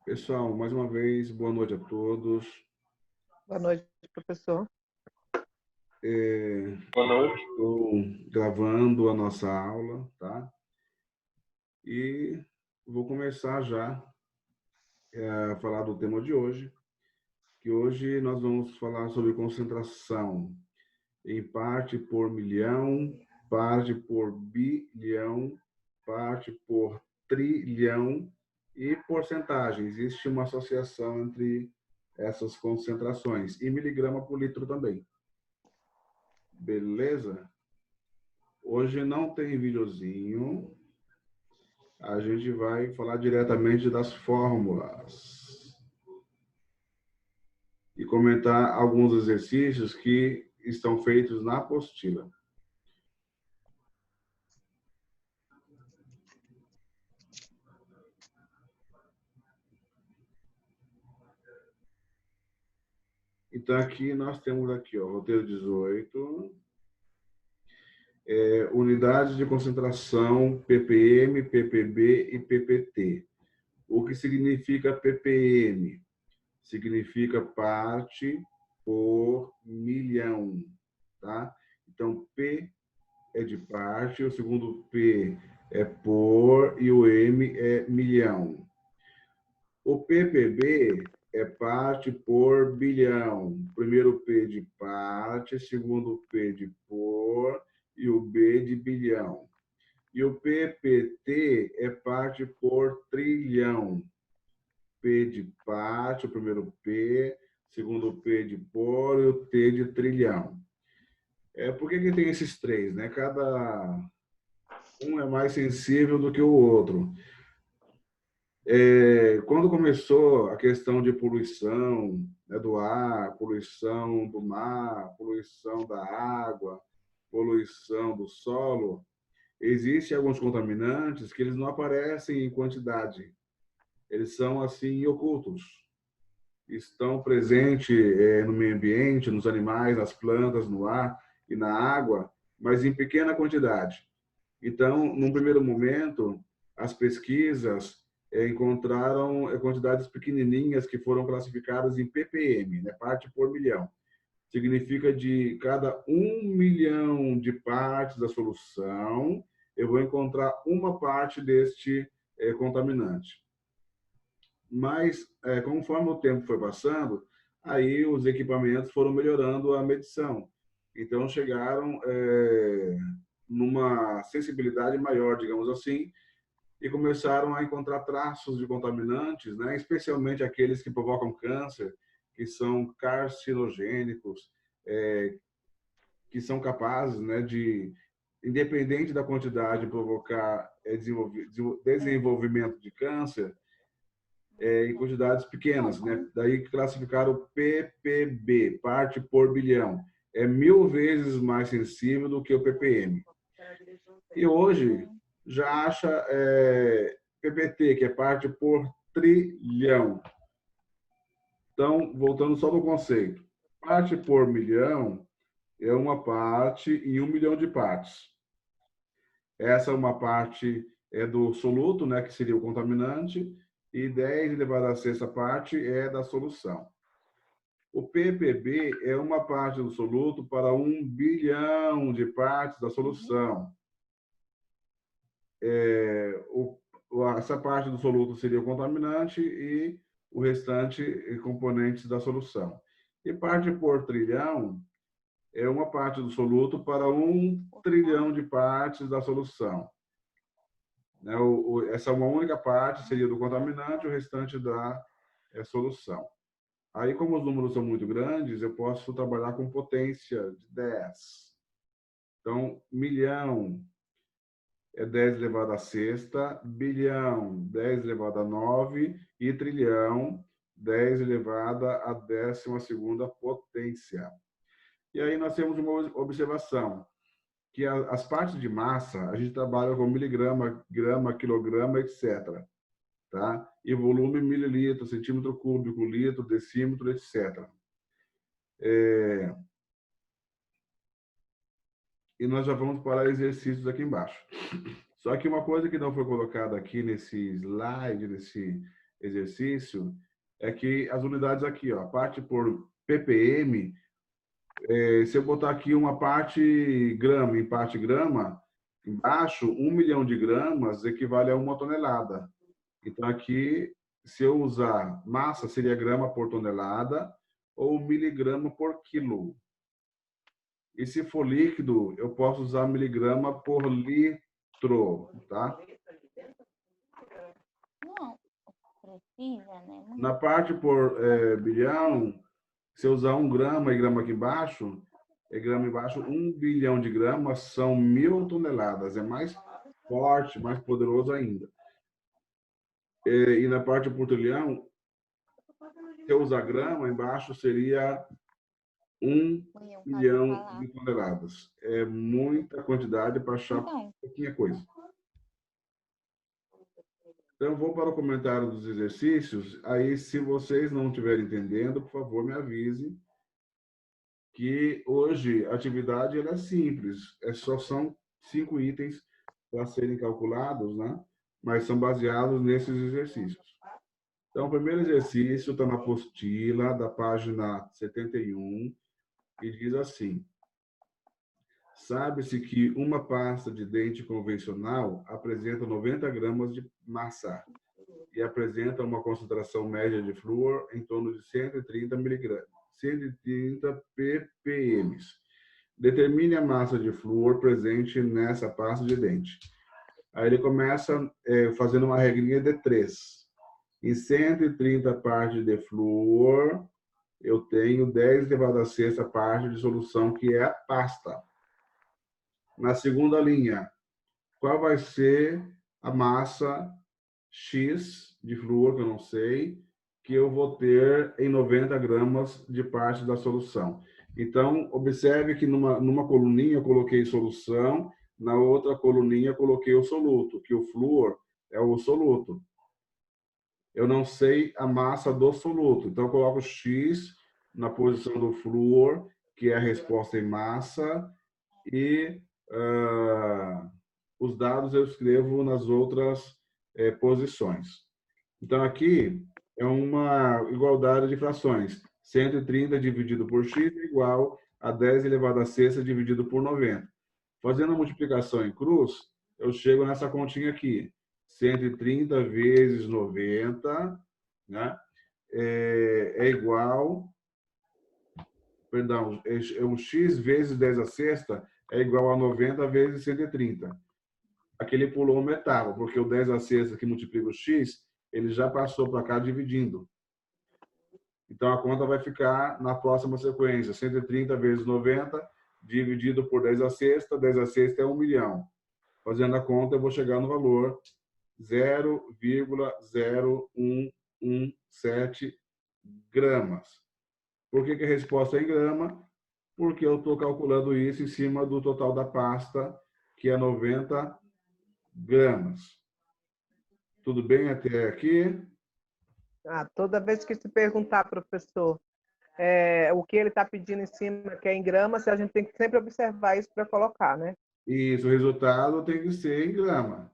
Pessoal, mais uma vez, boa noite a todos. Boa noite, professor. Boa noite. Estou gravando a nossa aula, tá? E vou começar já a falar do tema de hoje, que hoje nós vamos falar sobre concentração em parte por milhão, parte por bilhão, parte por trilhão e porcentagem. Existe uma associação entre essas concentrações e miligrama por litro também. Beleza? Hoje não tem videozinho. A gente vai falar diretamente das fórmulas e comentar alguns exercícios que estão feitos na apostila. Então, aqui nós temos aqui, ó, roteiro 18, unidades de concentração ppm, ppb e ppt. O que significa ppm? Significa parte por milhão, tá? Então, P é de parte, o segundo P é por e o M é milhão. O ppb é parte por bilhão. Primeiro P de parte, segundo P de por e o B de bilhão. E o ppt é parte por trilhão. P de parte, o primeiro P, segundo P de por e o T de trilhão. Por que tem esses três, né? Cada um é mais sensível do que o outro. Quando começou a questão de poluição, né, do ar, poluição do mar, poluição da água, poluição do solo, existem alguns contaminantes que eles não aparecem em quantidade. Eles são assim ocultos. Estão presentes no meio ambiente, nos animais, nas plantas, no ar e na água, mas em pequena quantidade. Então, num primeiro momento, as pesquisas encontraram quantidades pequenininhas que foram classificadas em ppm, né, parte por milhão. Significa de cada 1 milhão de partes da solução, eu vou encontrar uma parte deste contaminante. Mas, conforme o tempo foi passando, aí os equipamentos foram melhorando a medição. Então, chegaram numa sensibilidade maior, digamos assim, e começaram a encontrar traços de contaminantes, né, especialmente aqueles que provocam câncer, que são carcinogênicos, que são capazes, né, de, independente da quantidade, provocar desenvolvimento de câncer, em quantidades pequenas, né? Daí classificaram o ppb, parte por bilhão. É 1000 vezes mais sensível do que o ppm. E hoje já acha ppt, que é parte por trilhão. Então, voltando só no conceito. Parte por milhão é uma parte em 1 milhão de partes. Essa é uma parte do soluto, né, que seria o contaminante, e 10 elevado à sexta parte é da solução. O ppb é uma parte do soluto para 1 bilhão de partes da solução. Essa parte do soluto seria o contaminante e o restante componentes da solução. E parte por trilhão é uma parte do soluto para 1 trilhão de partes da solução. Essa é uma única parte, seria do contaminante, o restante da solução. Aí, como os números são muito grandes, eu posso trabalhar com potência de 10. Então, milhão é 10 elevado à sexta, bilhão, 10 elevado a 9, e trilhão, 10 elevado à 12ª potência. E aí nós temos uma observação, que as partes de massa, a gente trabalha com miligrama, grama, quilograma, etc. Tá? E volume, mililitro, centímetro cúbico, litro, decímetro, etc. E nós já vamos para exercícios aqui embaixo. Só que uma coisa que não foi colocada aqui nesse slide, nesse exercício é que as unidades aqui, ó, a parte por ppm, se eu botar aqui uma parte grama em parte grama, embaixo, 1 milhão de gramas equivale a 1 tonelada. Então, aqui, se eu usar massa, seria grama por tonelada ou miligrama por quilo. E se for líquido, eu posso usar miligrama por litro, tá? Não, precisa, né? Na parte por bilhão, se eu usar 1 grama e grama aqui embaixo, grama embaixo, 1 bilhão de gramas são 1.000 toneladas. É mais forte, mais poderoso ainda. E na parte por trilhão, se eu usar grama, embaixo seria 1 milhão de toneladas. É muita quantidade para achar pouquinha coisa. Então, vou para o comentário dos exercícios. Aí, se vocês não estiverem entendendo, por favor, me avise que hoje a atividade ela é simples. Só são 5 itens para serem calculados, né? Mas são baseados nesses exercícios. Então, o primeiro exercício está na apostila da página 71 e diz assim: sabe-se que uma pasta de dente convencional apresenta 90 gramas de massa e apresenta uma concentração média de flúor em torno de 130 miligramas, 130 ppm. Determine a massa de flúor presente nessa pasta de dente. Aí ele começa fazendo uma regrinha de 3. Em 130 partes de flúor, eu tenho 10 elevado a sexta parte de solução, que é a pasta. Na segunda linha, qual vai ser a massa X de flúor, que eu não sei, que eu vou ter em 90 gramas de parte da solução. Então, observe que numa coluninha eu coloquei solução, na outra coluninha eu coloquei o soluto, que o flúor é o soluto. Eu não sei a massa do soluto, então eu coloco X na posição do flúor, que é a resposta em massa, e os dados eu escrevo nas outras posições. Então, aqui é uma igualdade de frações. 130 dividido por x é igual a 10 elevado a sexta dividido por 90. Fazendo a multiplicação em cruz, eu chego nessa continha aqui. 130 vezes 90, né? É igual... Perdão, o x vezes 10 a sexta é igual a 90 vezes 130. Aqui ele pulou uma etapa, porque o 10 a sexta que multiplica o x, ele já passou para cá dividindo. Então, a conta vai ficar na próxima sequência. 130 vezes 90, dividido por 10 a sexta. 10 a sexta é 1 milhão. Fazendo a conta, eu vou chegar no valor 0,0117 gramas. Por que a resposta é em grama? Porque eu estou calculando isso em cima do total da pasta, que é 90 gramas. Tudo bem até aqui? Toda vez que se perguntar, professor, o que ele está pedindo em cima, que é em gramas, a gente tem que sempre observar isso para colocar, né? Isso, o resultado tem que ser em grama.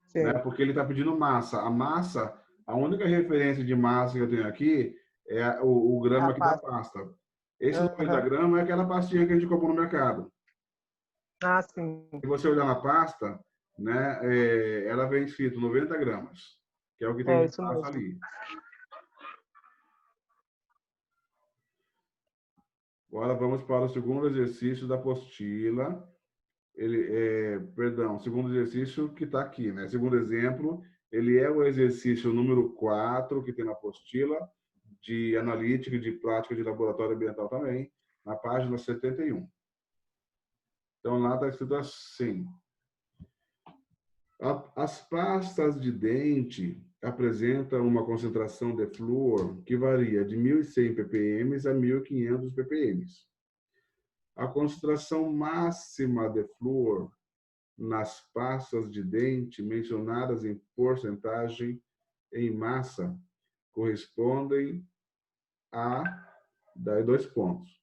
Sim. Né? Porque ele está pedindo massa. A massa, a única referência de massa que eu tenho aqui é o grama aqui da pasta. Esse 90 gramas é aquela pastinha que a gente comprou no mercado. Sim. Se você olhar na pasta, né, ela vem escrito 90 gramas, que é o que tem de massa ali. Agora vamos para o segundo exercício da apostila. Perdão, segundo exercício que está aqui, né? Segundo exemplo, ele é o exercício número 4 que tem na apostila de analítica e de prática de laboratório ambiental também, na página 71. Então, lá está escrito assim: as pastas de dente apresentam uma concentração de flúor que varia de 1.100 ppm a 1.500 ppm. A concentração máxima de flúor nas pastas de dente mencionadas em porcentagem em massa correspondem a... Daí 2 pontos.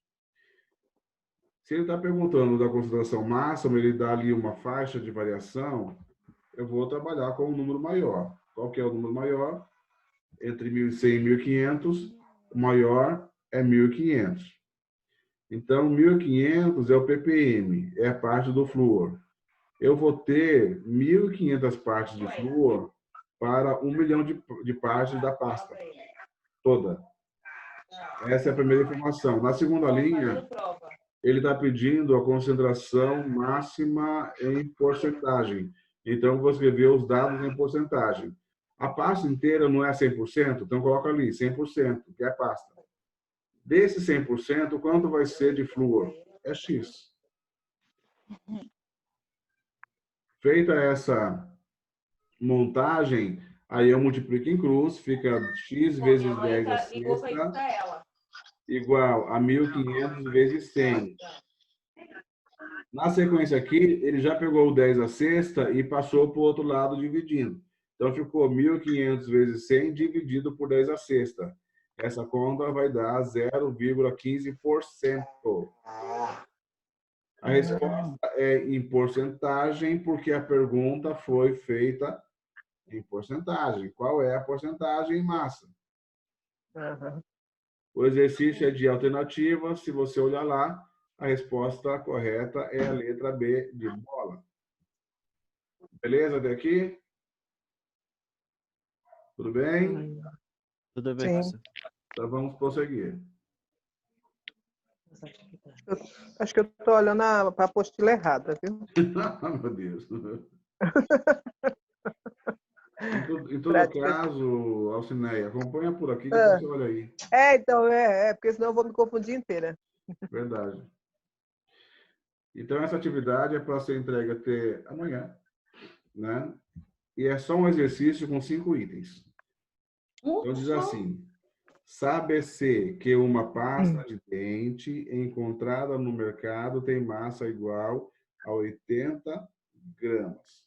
Se ele está perguntando da concentração máxima, ele dá ali uma faixa de variação, eu vou trabalhar com um número maior. Qual que é o número maior? entre 1.100 e 1.500, o maior é 1.500. Então, 1.500 é o ppm, é a parte do flúor. Eu vou ter 1.500 partes de flúor para 1 milhão de partes da pasta toda. Essa é a primeira informação. Na segunda linha, ele está pedindo a concentração máxima em porcentagem. Então, eu vou escrever os dados em porcentagem. A pasta inteira não é 100%, então coloca ali 100%, que é a pasta. Desse 100%, quanto vai ser de flúor? É X. Feita essa montagem, aí eu multiplico em cruz, fica X vezes 10 a sexta, igual a 1.500 vezes 100. Na sequência aqui, ele já pegou o 10 a sexta e passou para o outro lado dividindo. Então, ficou 1.500 vezes 100 dividido por 10 a sexta. Essa conta vai dar 0,15%. A resposta é em porcentagem, porque a pergunta foi feita em porcentagem. Qual é a porcentagem em massa? Uhum. O exercício é de alternativa. Se você olhar lá, a resposta correta é a letra B de bola. Beleza até aqui? Tudo bem? Tudo bem, Sim. professor. Então vamos prosseguir. Acho que eu estou olhando para a apostila errada, viu? Meu Deus. Em todo Prática. caso, Alcineia, acompanha por aqui, Ah. depois você olha aí. Então, porque senão eu vou me confundir inteira. Verdade. Então, essa atividade é para ser entregue até amanhã, né? E é só um exercício com 5 itens. Então, diz assim: sabe-se que uma pasta de dente encontrada no mercado tem massa igual a 80 gramas.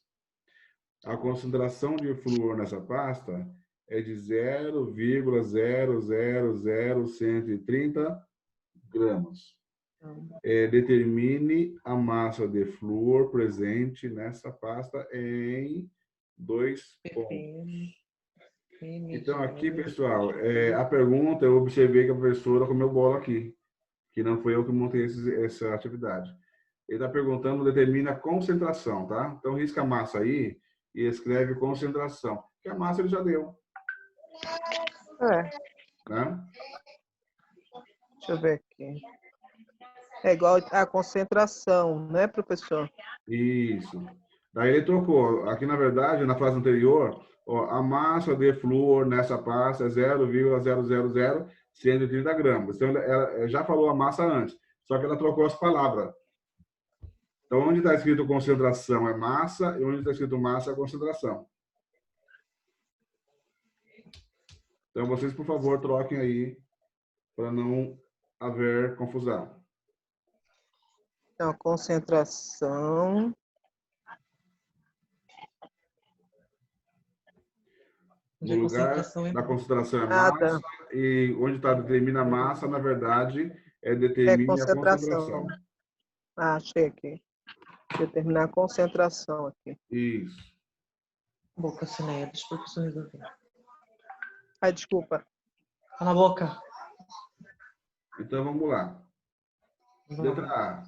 A concentração de flúor nessa pasta é de 0,000130 gramas. Determine a massa de flúor presente nessa pasta em 2 pontos. Então, aqui, pessoal, a pergunta, eu observei que a professora comeu bola aqui, que não foi eu que montei essa atividade. Ele está perguntando, determina a concentração, tá? Então, risca a massa aí e escreve concentração, que a massa ele já deu. Né? Deixa eu ver aqui. É igual a concentração, né, professor? Isso. Daí ele trocou. Aqui, na verdade, na frase anterior, ó, a massa de flúor nessa pasta é 0,000130 gramas. Então, ela já falou a massa antes, só que ela trocou as palavras. Então, onde está escrito concentração é massa e onde está escrito massa é concentração. Então, vocês, por favor, troquem aí para não haver confusão. Então, concentração. No lugar da concentração é massa, Tá. e onde está determina a massa, na verdade, determine a concentração. Achei aqui. Determinar a concentração aqui. Isso. Boca, Cineia, deixa o professor resolver. Ai, desculpa. Cala a boca. Então, vamos lá. Letra A.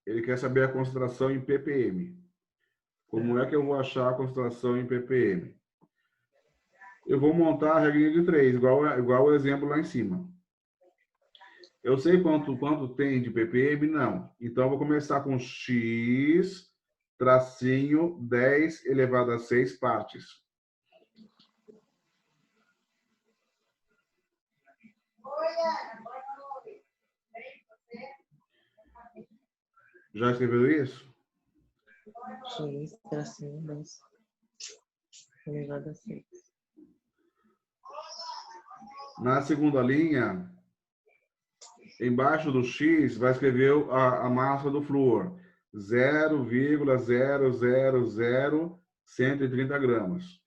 Ele quer saber a concentração em ppm. Como é que eu vou achar a concentração em ppm? Eu vou montar a regrinha de 3, igual o exemplo lá em cima. Eu sei quanto tem de ppm? Não. Então, eu vou começar com x tracinho 10 elevado a 6 partes. Já escreveu isso? X, tracinho, 10. Elevado a 6. Na segunda linha, embaixo do X, vai escrever a massa do flúor. 0,000130 gramas.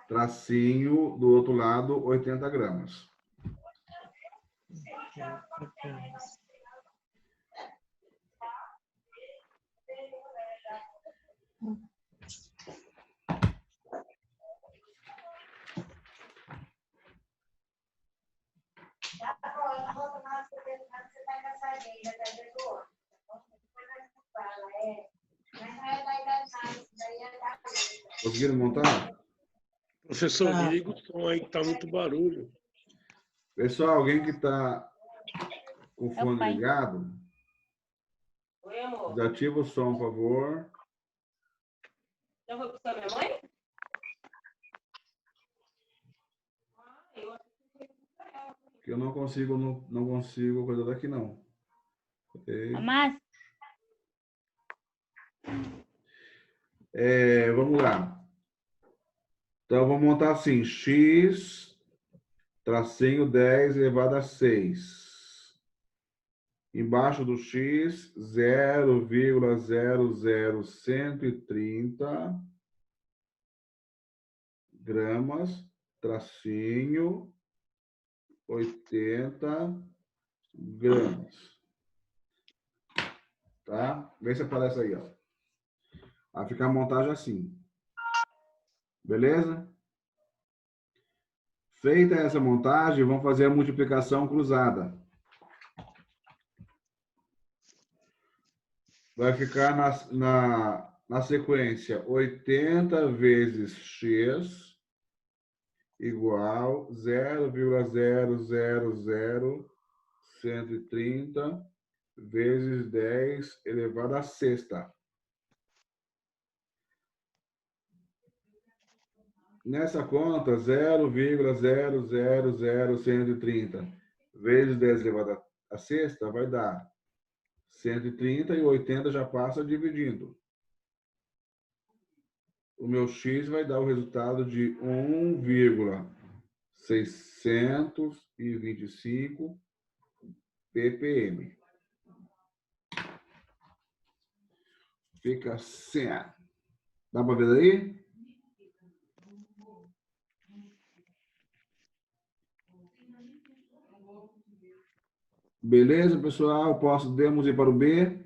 tracinho, do outro lado, 80 gramas. Conseguiram montar? Professor, desliga o som aí que tá muito barulho. Pessoal, alguém que está com o É o fone pai. ligado, Oi, amor. desativa o som, por favor. Já foi buscar minha mãe? Que eu não consigo, não consigo coisa daqui, não. Ok. Mas, Vamos lá. Então, vamos montar assim. X, tracinho 10 elevado a 6. Embaixo do X, 0,00130 gramas, tracinho, 80 gramas. Tá? Vê se aparece aí, ó. Vai ficar a montagem assim. Beleza? Feita essa montagem, vamos fazer a multiplicação cruzada. Vai ficar na sequência 80 vezes x igual 0,000130 vezes 10 elevado à sexta. Nessa conta, 0,000130 vezes 10 elevado à sexta vai dar 130 e 80 já passa dividindo. O meu x vai dar o resultado de 1,625 ppm. Fica assim. Dá para ver aí? Beleza, pessoal? Podemos ir para o B?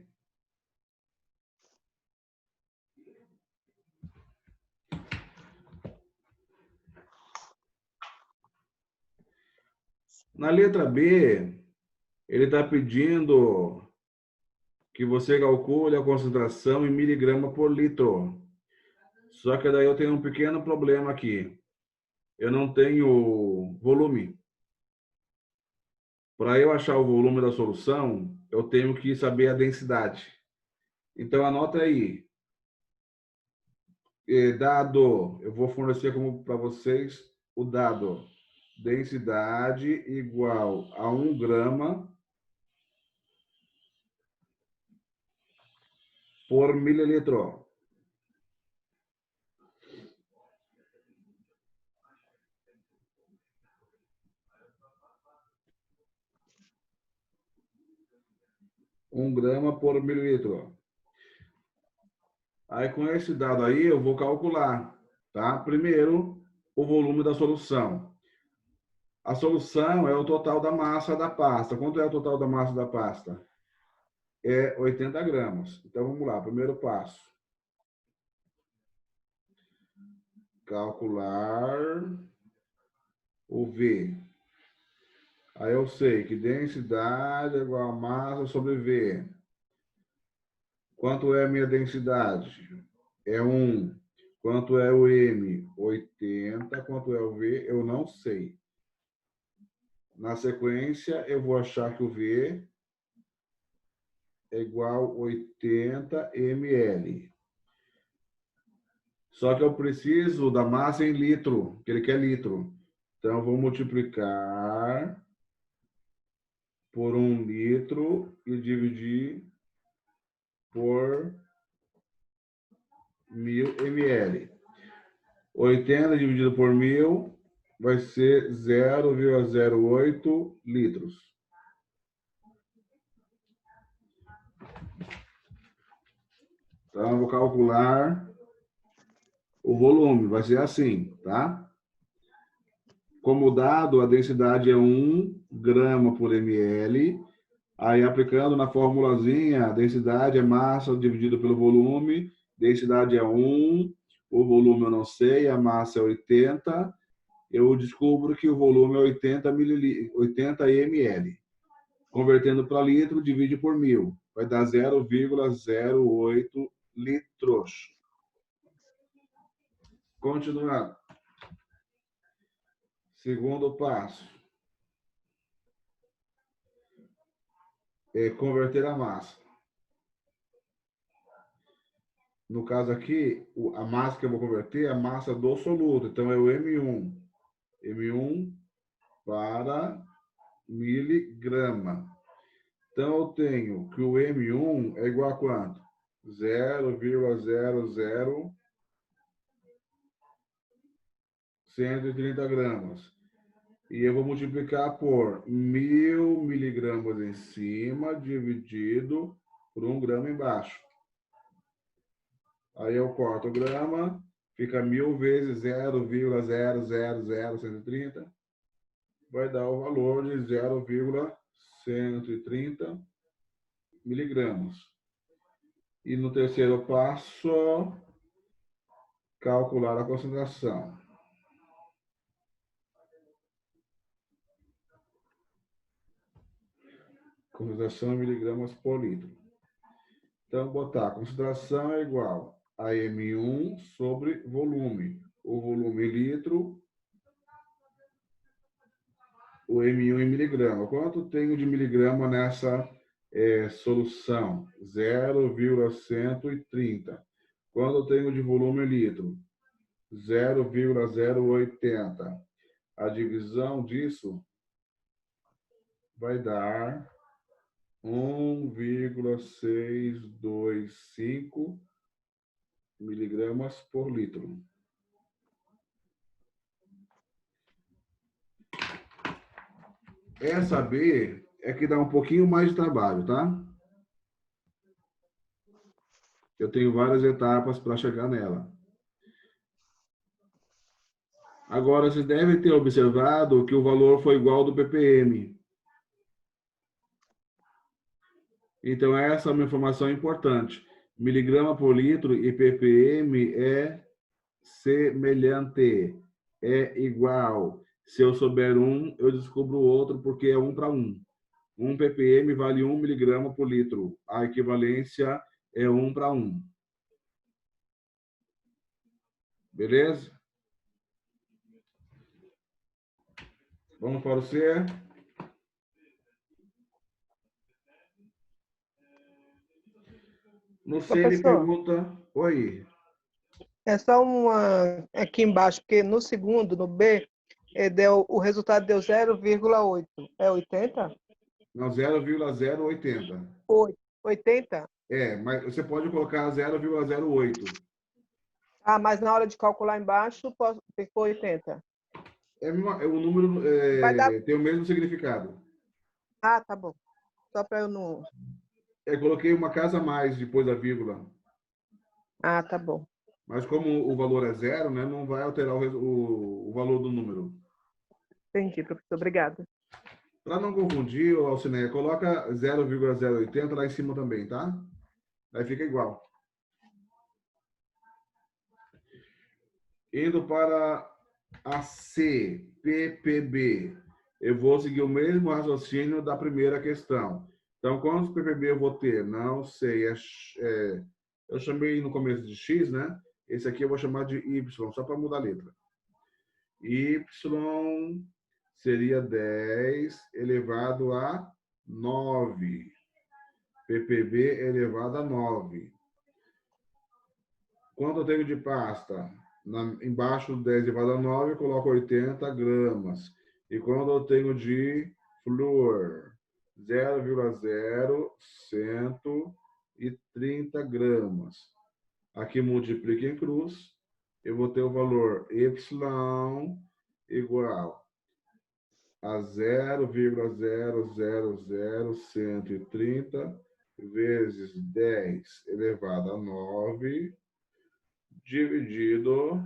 Na letra B, ele está pedindo que você calcule a concentração em miligrama por litro. Só que daí eu tenho um pequeno problema aqui. Eu não tenho volume. Para eu achar o volume da solução, eu tenho que saber a densidade. Então, anota aí. Dado, eu vou fornecer como para vocês o dado. Densidade igual a 1 grama por mililitro. Um grama por mililitro. Aí, com esse dado aí, eu vou calcular, tá? Primeiro, o volume da solução. A solução é o total da massa da pasta. Quanto é o total da massa da pasta? É 80 gramas. Então, vamos lá. Primeiro passo. Calcular o V. Aí eu sei que densidade é igual a massa sobre V. Quanto é a minha densidade? É 1. Quanto é o M? 80. Quanto é o V? Eu não sei. Na sequência, eu vou achar que o V é igual a 80 ml. Só que eu preciso da massa em litro, que ele quer litro. Então, eu vou multiplicar por 1 litro e dividir por 1000 ml. 80 dividido por 1000 vai ser 0,08 litros. Então, eu vou calcular o volume, vai ser assim, tá? Como dado, a densidade é 1 grama por ml. Aí, aplicando na formulazinha, a densidade é massa dividido pelo volume. Densidade é 1, o volume eu não sei, a massa é 80. Eu descubro que o volume é 80 ml. Convertendo para litro, divide por 1000. Vai dar 0,08 litros. Continuando. Segundo passo. É converter a massa. No caso aqui, a massa que eu vou converter é a massa do soluto. Então, é o M1. M1 para miligrama. Então, eu tenho que o M1 é igual a quanto? 0,00130 gramas. E eu vou multiplicar por 1000 miligramas em cima, dividido por 1 grama embaixo. Aí eu corto o grama, fica 1000 vezes 0,000130. Vai dar o valor de 0,130 miligramas. E no terceiro passo, calcular a concentração. Concentração em miligramas por litro. Então, botar a concentração é igual a M1 sobre volume. O volume em litro, o M1 em miligrama. Quanto tenho de miligrama nessa solução? 0,130. Quanto tenho de volume em litro? 0,080. A divisão disso vai dar 1,625 miligramas por litro. Essa B é que dá um pouquinho mais de trabalho, tá? Eu tenho várias etapas para chegar nela. Agora, vocês devem ter observado que o valor foi igual ao do ppm. Então, essa é uma informação importante. Miligrama por litro e ppm é semelhante, é igual. Se eu souber um, eu descubro o outro, porque é 1 para 1. 1 ppm vale 1 miligrama por litro. A equivalência é 1 para 1. Beleza? Vamos para o C. No C ele Professor, pergunta... Oi. é só uma aqui embaixo, porque no segundo, no B, o resultado deu 0,8. É 80? Não, 0,080. 80? É, mas você pode colocar 0,08. Ah, mas na hora de calcular embaixo, tem que pôr 80. O número Vai dar... tem o mesmo significado. Ah, tá bom. Só para eu não... Coloquei uma casa a mais depois da vírgula. Ah, tá bom. Mas como o valor é zero, né, não vai alterar o valor do número. Entendi, professor. Obrigada. Para não confundir, Alcineia, coloca 0,080 lá em cima também, tá? Aí fica igual. Indo para a C, PPB. Eu vou seguir o mesmo raciocínio da primeira questão. Então, quantos PPB eu vou ter? Não sei. Eu chamei no começo de X, né? Esse aqui eu vou chamar de Y, só para mudar a letra. Y seria 10 elevado a 9. PPB elevado a 9. Quanto eu tenho de pasta? Embaixo do 10 elevado a 9, eu coloco 80 gramas. E quando eu tenho de flúor? 0,0130 gramas. Aqui multiplica em cruz. Eu vou ter o valor Y igual a 0,000130 vezes 10 elevado a 9 dividido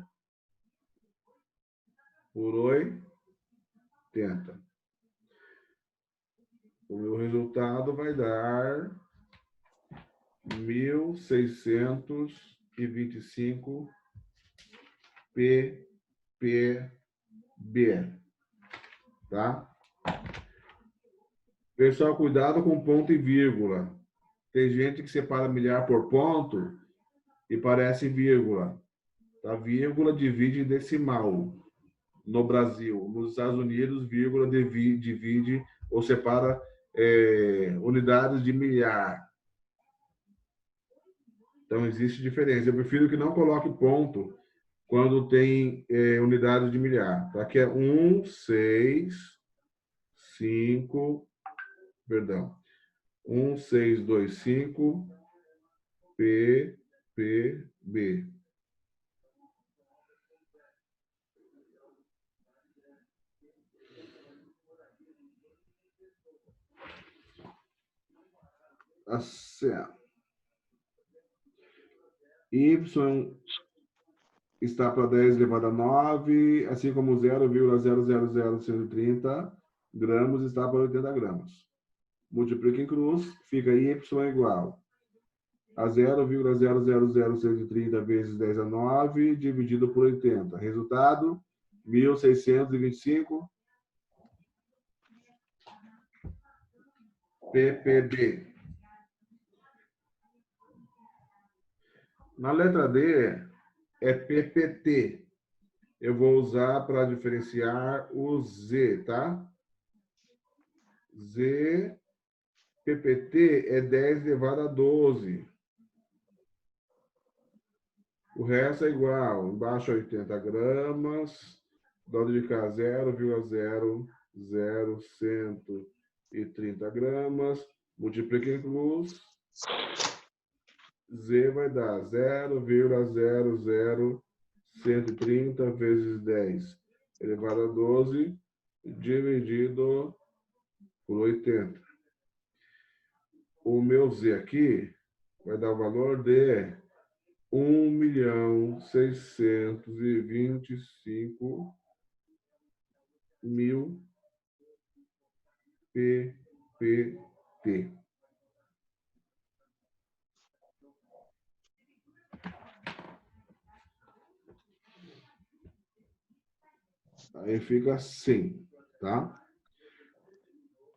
por 8. 80. O meu resultado vai dar 1.625 ppb, tá? Pessoal, cuidado com ponto e vírgula. Tem gente que separa milhar por ponto e parece vírgula. Tá? Vírgula divide em decimal no Brasil. Nos Estados Unidos, vírgula divide ou separa unidades de milhar. Então, existe diferença. Eu prefiro que não coloque ponto quando tem unidades de milhar. Tá? Que é 1, 6, 5, perdão. 1625 ppb. Tá certo. Y está para 10 elevado a 9, assim como 0,000130 gramas está para 80 gramas. Multiplica em cruz, fica Y igual a 0,000130 vezes 10 a 9, dividido por 80. Resultado, 1.625 ppb. Na letra D, é ppt. Eu vou usar para diferenciar o Z, tá? Z, ppt é 10 elevado a 12. O resto é igual. Embaixo 80 gramas. Do lado de cá 0,00130 gramas. Multiplica em cruz. Z vai dar 0,00130 vezes 10 elevado a 12 dividido por 80. O meu Z aqui vai dar o valor de 1.625.000 ppt. Aí fica assim, tá?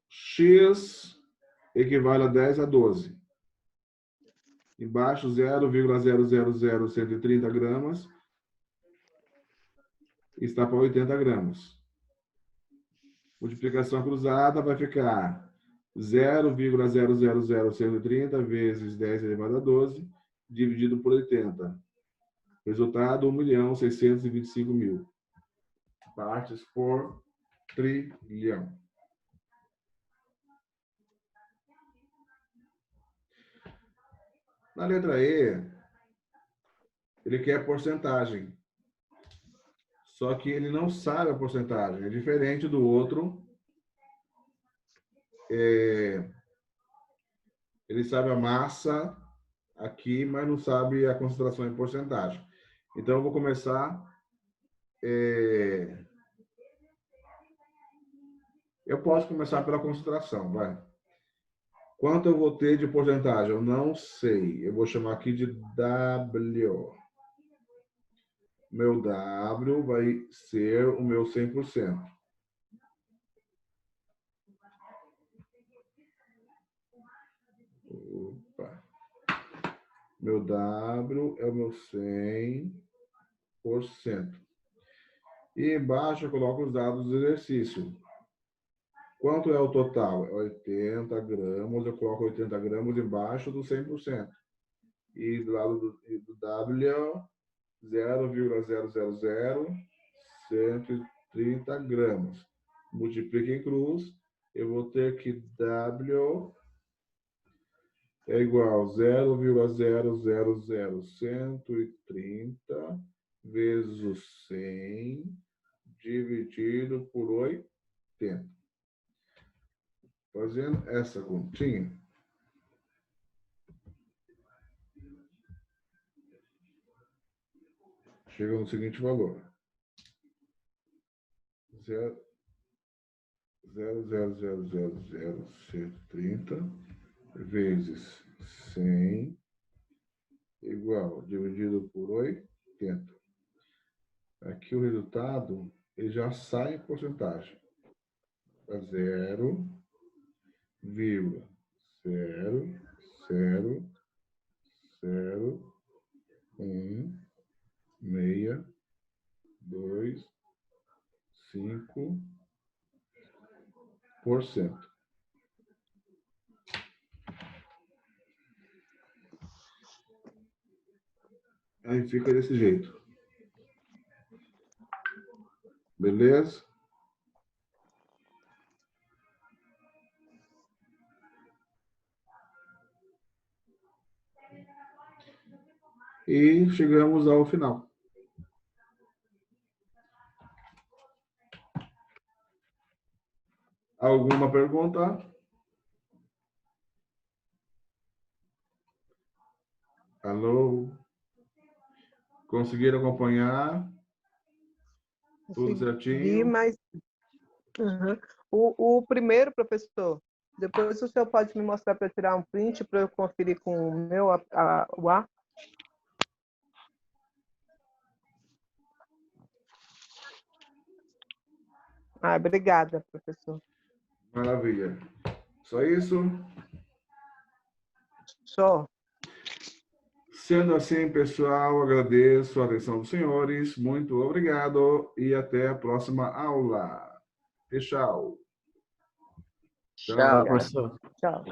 X equivale a 10 a 12. Embaixo, 0,000130 gramas está para 80 gramas. Multiplicação cruzada vai ficar 0,000130 vezes 10 elevado a 12, dividido por 80. Resultado, 1.625.000. Partes por trilhão. Na letra E, ele quer porcentagem. Só que ele não sabe a porcentagem. É diferente do outro. Ele sabe a massa aqui, mas não sabe a concentração em porcentagem. Então, eu vou começar... Eu posso começar pela concentração, vai. Quanto eu vou ter de porcentagem? Eu não sei. Eu vou chamar aqui de W. Meu W vai ser o meu 100%. Opa. Meu W é o meu 100%. E embaixo eu coloco os dados do exercício. Quanto é o total? É 80 gramas. Eu coloco 80 gramas embaixo do 100%. E do lado do W, 0,00130 gramas. Multiplica em cruz. Eu vou ter que W é igual a 0,000130 vezes o 100 dividido por 80. Fazendo essa continha, chega no seguinte valor. 0,0000130 vezes 100 igual, dividido por 80. Aqui o resultado, ele já sai em porcentagem. 0,0001625%. Aí fica desse jeito. Beleza? E chegamos ao final. Alguma pergunta? Alô? Conseguiram acompanhar? Tudo certinho? Mas uhum. O primeiro, professor, depois o senhor pode me mostrar para eu tirar um print para eu conferir com o meu o A? Ah, obrigada, professor. Maravilha. Só isso? Só. Sendo assim, pessoal, agradeço a atenção dos senhores. Muito obrigado e até a próxima aula. Tchau. Tchau, professor. Tchau.